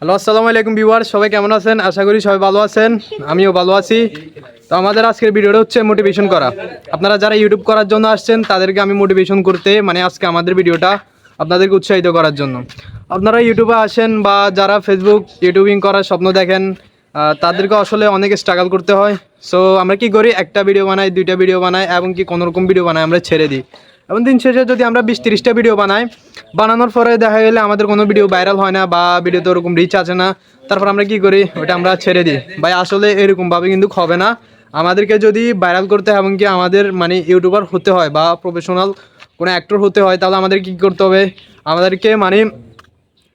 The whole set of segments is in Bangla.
হ্যালো, আসসালামু আলাইকুম ভিউয়ার্স, সবাই কেমন আছেন? আশা করি সবাই ভালো আছেন, আমিও ভালো আছি। তো আমাদের আজকের ভিডিওটা হচ্ছে মোটিভেশন করা। আপনারা যারা ইউটিউব করার জন্য আসছেন তাদেরকে আমি মোটিভেশন করতে, মানে আজকে আমাদের ভিডিওটা আপনাদেরকে উৎসাহিত করার জন্য। আপনারা ইউটিউবে আসেন বা যারা ফেসবুক ইউটিউবিং করার স্বপ্ন দেখেন, তাদেরকে আসলে অনেক স্ট্রাগল করতে হয়। সো আমরা কি করি, একটা ভিডিও বানাই, দুইটা ভিডিও বানাই এবং কি কোনোরকম ভিডিও বানাই আমরা ছেড়ে দিই। এবং দিন শেষে যদি আমরা 20-30টা ভিডিও বানাই, বানানোর পরে দেখা গেলে আমাদের কোনো ভিডিও ভাইরাল হয় না বা ভিডিওতে ওরকম রিচ আছে না, তারপর আমরা কি করি, ওটা আমরা ছেড়ে দিই। ভাই আসলে এরকমভাবে কিন্তু হবে না। আমাদেরকে যদি ভাইরাল করতে হয় এবং কি আমাদের মানে ইউটিউবার হতে হয় বা প্রফেশনাল কোনো অ্যাক্টর হতে হয়, তাহলে আমাদের কী করতে হবে, আমাদেরকে মানে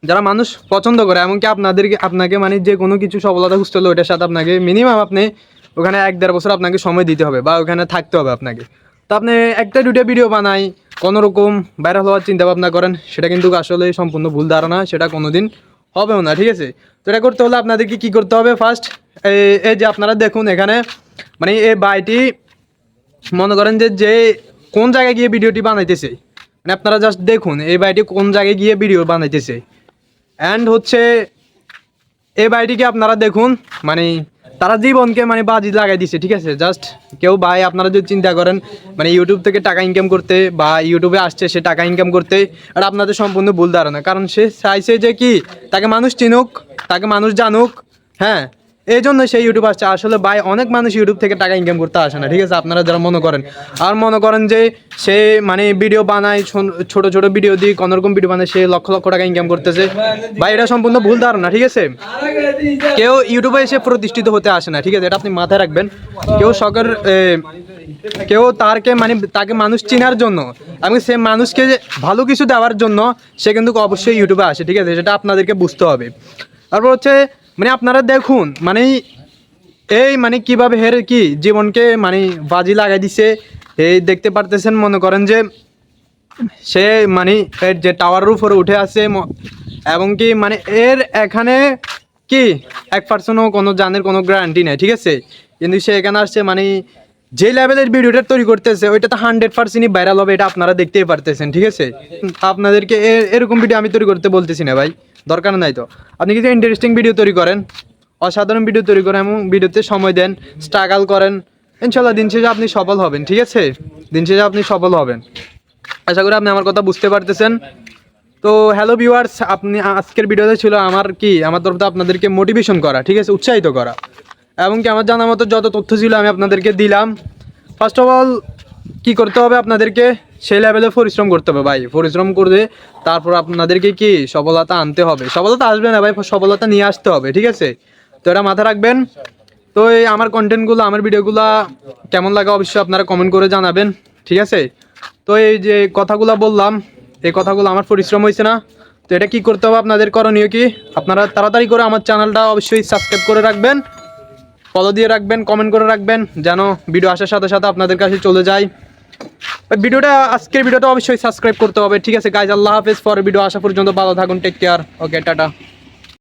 যারা মানুষ পছন্দ করে এমনকি আপনাকে মানে যে কোনো কিছু সফলতা খুঁজতে হলে ওইটার সাথে আপনাকে মিনিমাম আপনি ওখানে 1-1.5 বছর আপনাকে সময় দিতে হবে বা ওখানে থাকতে হবে আপনাকে। তো আপনি একটা দুটো ভিডিও বানাই কোনোরকম ভাইরাল হওয়ার চিন্তা ভাবনা করেন, সেটা কিন্তু আসলে সম্পূর্ণ ভুল ধারণা, সেটা কোনো দিন হবেও না, ঠিক আছে? তো এটা করতে হলে আপনাদেরকে কী করতে হবে, ফার্স্ট এই যে আপনারা দেখুন এখানে মানে এই বাইটি মনে করেন যে কোন জায়গায় গিয়ে ভিডিওটি বানাইতেছে, মানে আপনারা জাস্ট দেখুন এই বাইটি কোন জায়গায় গিয়ে ভিডিও বানাইতেছে। অ্যান্ড হচ্ছে এই বাড়িটিকে আপনারা দেখুন, মানে তারা জীবনকে মানে বাজি লাগাই দিছে, ঠিক আছে? জাস্ট কেউ ভাই আপনারা যদি চিন্তা করেন মানে ইউটিউব থেকে টাকা ইনকাম করতে বা ইউটিউবে আসছে সে টাকা ইনকাম করতে, আর আপনাদের সম্পূর্ণ ভুল ধারণা। কারণ সে চাইছে যে কি, তাকে মানুষ চিনুক, তাকে মানুষ জানুক, হ্যাঁ, এই জন্য সেই ইউটিউব আসছে। আসলে ভাই অনেক মানুষ ইউটিউব থেকে টাকা ইনকাম করতে আসে না, ঠিক আছে? আপনারা যারা মনে করেন আর মনে করেন যে সে মানে ভিডিও বানায়, ছোট ছোট ভিডিও দিয়ে কোনোরকম ভিডিও বানায়, সে লক্ষ লক্ষ টাকা ইনকাম করতেছে, ভাই এটা সম্পূর্ণ ভুল ধারণা, ঠিক আছে? কেউ ইউটিউবে এসে প্রতিষ্ঠিত হতে আসে না, ঠিক আছে? এটা আপনি মাথায় রাখবেন। কেউ শখের কেউ তাকে মানুষ চেনার জন্য এবং সে মানুষকে ভালো কিছু দেওয়ার জন্য সে কিন্তু অবশ্যই ইউটিউবে আসে, ঠিক আছে? সেটা আপনাদেরকে বুঝতে হবে। তারপর হচ্ছে মানে আপনারা দেখুন মানে এই মানে কীভাবে হের কি জীবনকে মানে বাজি লাগাই দিছে, এই দেখতে পারতেছেন। মনে করেন যে সে মানে এর যে টাওয়ারের উপরে উঠে আসে এবং কি মানে এর এখানে কি 1%ও কোনো জানের কোনো গ্যারান্টি নেই, ঠিক আছে? কিন্তু সে এখানে আসছে মানে যে লেভেলের ভিডিওটা তৈরি করতেছে ওইটা তো 100%ই ভাইরাল হবে, এটা আপনারা দেখতেই পারতেছেন, ঠিক আছে? আপনাদেরকে এরকম ভিডিও আমি তৈরি করতে বলতেছি না ভাই, দরকার নাই। তো আপনি কিছু ইন্টারেস্টিং ভিডিও তৈরি করেন, অসাধারণ ভিডিও তৈরি করেন এবং ভিডিওতে সময় দেন, স্ট্রাগল করেন, ইনশাল্লাহ দিন শেষে আপনি সফল হবেন, ঠিক আছে? দিন শেষে আপনি সফল হবেন। আশা করি আপনি আমার কথা বুঝতে পারতেছেন। তো হ্যালো ভিউয়ার্স, আপনি আজকের ভিডিওতে ছিল আমার তরফ থেকে আপনাদেরকে মোটিভেশন করা, ঠিক আছে, উৎসাহিত করা, এবং কি আমার জানার মতো যত তথ্য ছিল আমি আপনাদেরকে দিলাম। ফার্স্ট অফ অল কী করতে হবে, আপনাদেরকে সেই লেভেলে পরিশ্রম করতে হবে ভাই। পরিশ্রম করে তারপর আপনাদেরকে কি সফলতা আনতে হবে। সফলতা আসবে না ভাই, সফলতা নিয়ে আসতে হবে, ঠিক আছে? তো এটা মাথায় রাখবেন। তো এই আমার কন্টেন্টগুলো, আমার ভিডিওগুলো কেমন লাগে অবশ্যই আপনারা কমেন্ট করে জানাবেন, ঠিক আছে? তো এই যে কথাগুলো বললাম, এই কথাগুলো আমার পরিশ্রম হয়েছে না। তো এটা কি করতে হবে, আপনাদের করণীয় কি, আপনারা তাড়াতাড়ি করে আমার চ্যানেলটা অবশ্যই সাবস্ক্রাইব করে রাখবেন, ফলো দিয়ে রাখবেন, কমেন্ট করে রাখবেন, যেন ভিডিও আসার সাথে সাথে আপনাদের কাছে চলে যায়। আজকের ভিডিওটা অবশ্যই সাবস্ক্রাইব করতে হবে, ঠিক আছে গাইজ? আল্লাহ হাফেজ। পরের ভিডিও আসা পর্যন্ত ভালো থাকুন, টেক কেয়ার, ওকে, টাটা।